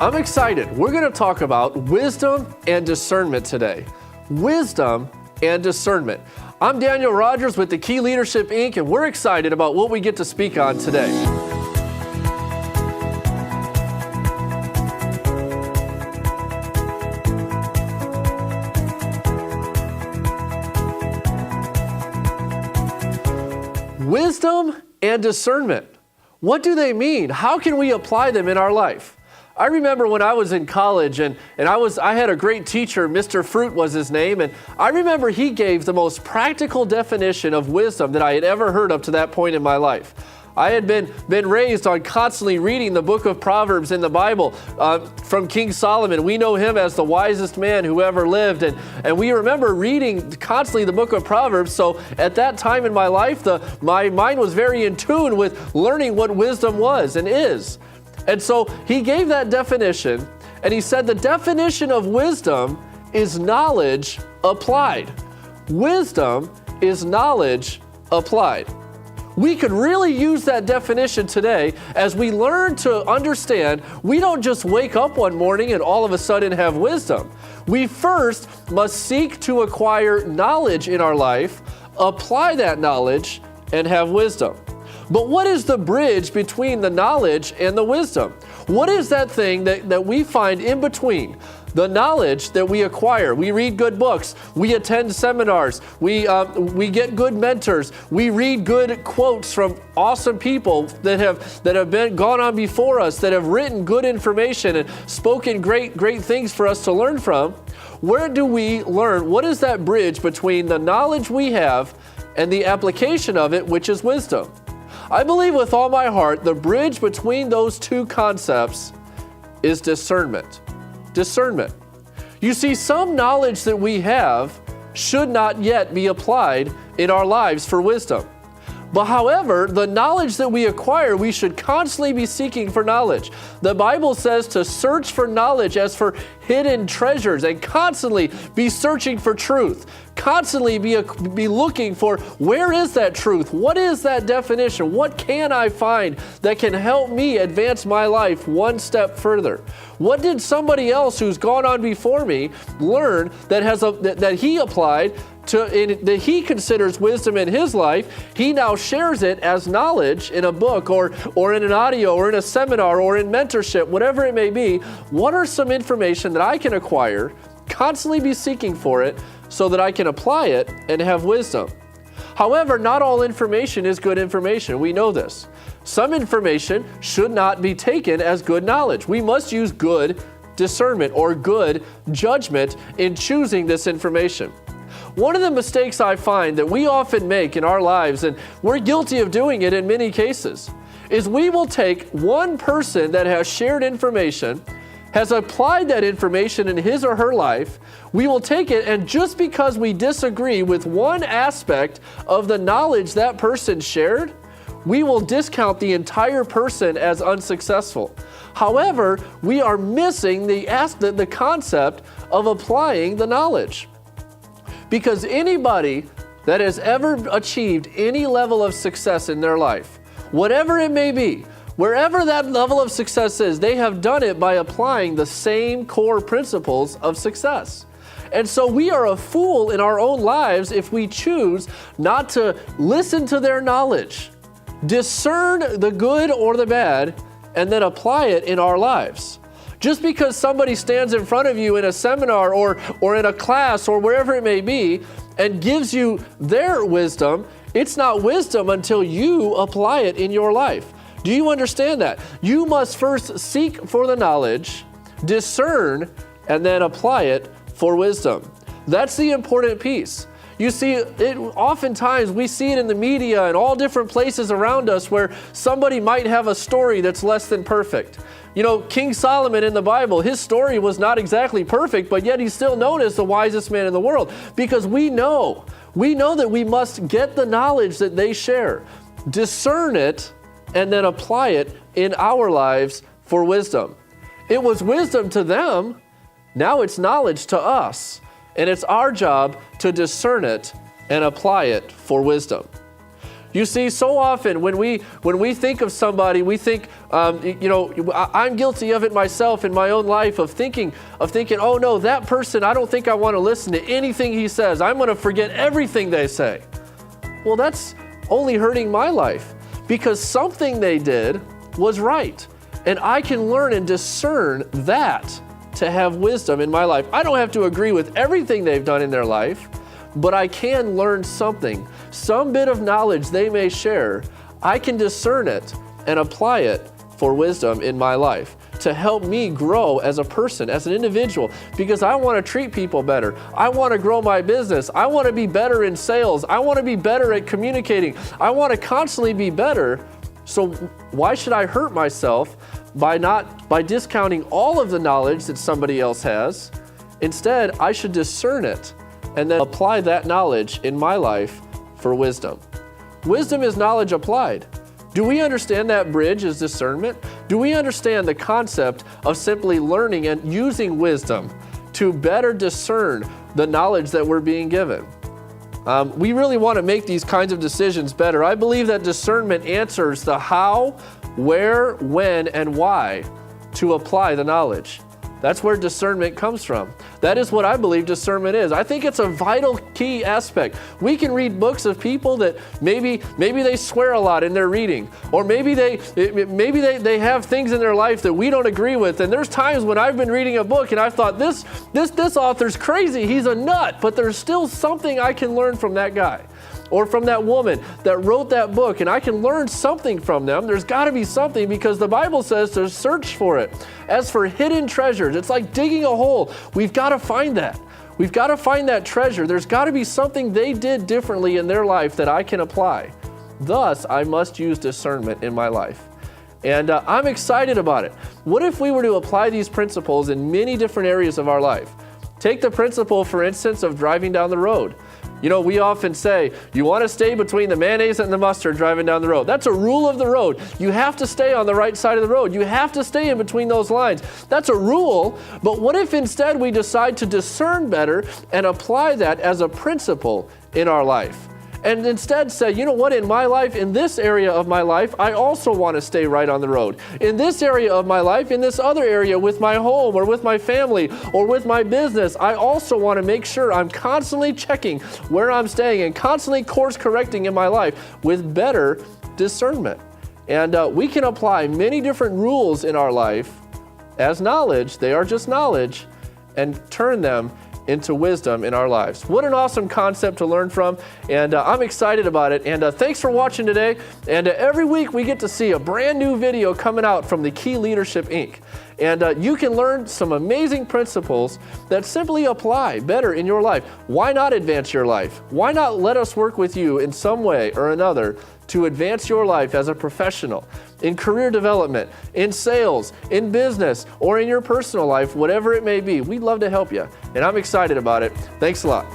I'm excited. We're going to talk about wisdom and discernment today. Wisdom and discernment. I'm Daniel Rodgers with the Key Leadership Inc., and we're excited about what we get to speak on today. Wisdom and discernment. What do they mean? How can we apply them in our life? I remember when I was in college and I had a great teacher, Mr. Fruit was his name, and I remember he gave the most practical definition of wisdom that I had ever heard up to that point in my life. I had been raised on constantly reading the book of Proverbs in the Bible from King Solomon. We know him as the wisest man who ever lived, and we remember reading constantly the book of Proverbs. So at that time in my life, my mind was very in tune with learning what wisdom was and is. And so he gave that definition, and he said the definition of wisdom is knowledge applied. Wisdom is knowledge applied. We could really use that definition today as we learn to understand we don't just wake up one morning and all of a sudden have wisdom. We first must seek to acquire knowledge in our life, apply that knowledge, and have wisdom. But what is the bridge between the knowledge and the wisdom? What is that thing that we find in between? The knowledge that we acquire. We read good books. We attend seminars. We get good mentors. We read good quotes from awesome people that have gone on before us, that have written good information and spoken great things for us to learn from. Where do we learn? What is that bridge between the knowledge we have and the application of it, which is wisdom? I believe with all my heart, the bridge between those two concepts is discernment. Discernment. You see, some knowledge that we have should not yet be applied in our lives for wisdom. But however, the knowledge that we acquire, we should constantly be seeking for knowledge. The Bible says to search for knowledge as for hidden treasures and constantly be searching for truth. Constantly be looking for where is that truth? What is that definition? What can I find that can help me advance my life one step further? What did somebody else who's gone on before me learn that he applied that he considers wisdom in his life? He now shares it as knowledge in a book or in an audio or in a seminar or in mentorship, whatever it may be. What are some information that I can acquire, constantly be seeking for it, so that I can apply it and have wisdom? However, not all information is good information. We know this. Some information should not be taken as good knowledge. We must use good discernment or good judgment in choosing this information. One of the mistakes I find that we often make in our lives, and we're guilty of doing it in many cases, is we will take one person that has shared information, has applied that information in his or her life. We will take it, and just because we disagree with one aspect of the knowledge that person shared, we will discount the entire person as unsuccessful. However, we are missing the concept of applying the knowledge. Because anybody that has ever achieved any level of success in their life, whatever it may be, wherever that level of success is, they have done it by applying the same core principles of success. And so we are a fool in our own lives if we choose not to listen to their knowledge, discern the good or the bad, and then apply it in our lives. Just because somebody stands in front of you in a seminar or in a class or wherever it may be and gives you their wisdom, it's not wisdom until you apply it in your life. Do you understand that? You must first seek for the knowledge, discern, and then apply it for wisdom. That's the important piece. You see, oftentimes we see it in the media and all different places around us where somebody might have a story that's less than perfect. You know, King Solomon in the Bible, his story was not exactly perfect, but yet he's still known as the wisest man in the world because we know that we must get the knowledge that they share, discern it, and then apply it in our lives for wisdom. It was wisdom to them, now it's knowledge to us. And it's our job to discern it and apply it for wisdom. You see, so often when we think of somebody, we think, I'm guilty of it myself in my own life of thinking, oh no, that person, I don't think I want to listen to anything he says. I'm going to forget everything they say. Well, that's only hurting my life because something they did was right. And I can learn and discern that to have wisdom in my life. I don't have to agree with everything they've done in their life, but I can learn something. Some bit of knowledge they may share, I can discern it and apply it for wisdom in my life to help me grow as a person, as an individual, because I want to treat people better. I want to grow my business. I want to be better in sales. I want to be better at communicating. I want to constantly be better. So why should I hurt myself by discounting all of the knowledge that somebody else has? Instead, I should discern it and then apply that knowledge in my life for wisdom. Wisdom is knowledge applied. Do we understand that bridge is discernment? Do we understand the concept of simply learning and using wisdom to better discern the knowledge that we're being given? We really want to make these kinds of decisions better. I believe that discernment answers the how, where, when, and why to apply the knowledge. That's where discernment comes from. That is what I believe discernment is. I think it's a vital key aspect. We can read books of people that maybe they swear a lot in their reading, or maybe they have things in their life that we don't agree with. And there's times when I've been reading a book and I've thought this author's crazy, he's a nut, but there's still something I can learn from that guy. Or from that woman that wrote that book, and I can learn something from them. There's got to be something because the Bible says to search for it. As for hidden treasures, it's like digging a hole. We've got to find that. We've got to find that treasure. There's got to be something they did differently in their life that I can apply. Thus, I must use discernment in my life. And I'm excited about it. What if we were to apply these principles in many different areas of our life? Take the principle, for instance, of driving down the road. You know, we often say, you want to stay between the mayonnaise and the mustard driving down the road. That's a rule of the road. You have to stay on the right side of the road. You have to stay in between those lines. That's a rule, but what if instead we decide to discern better and apply that as a principle in our life? And instead say, you know what, in my life, in this area of my life, I also want to stay right on the road. In this area of my life, in this other area with my home or with my family or with my business, I also want to make sure I'm constantly checking where I'm staying and constantly course correcting in my life with better discernment. And we can apply many different rules in our life as knowledge. They are just knowledge, and turn them into wisdom in our lives. What an awesome concept to learn from, and I'm excited about it. And thanks for watching today. And every week we get to see a brand new video coming out from the Key Leadership Inc. And you can learn some amazing principles that simply apply better in your life. Why not advance your life? Why not let us work with you in some way or another to advance your life as a professional, in career development, in sales, in business, or in your personal life, whatever it may be? We'd love to help you, and I'm excited about it. Thanks a lot.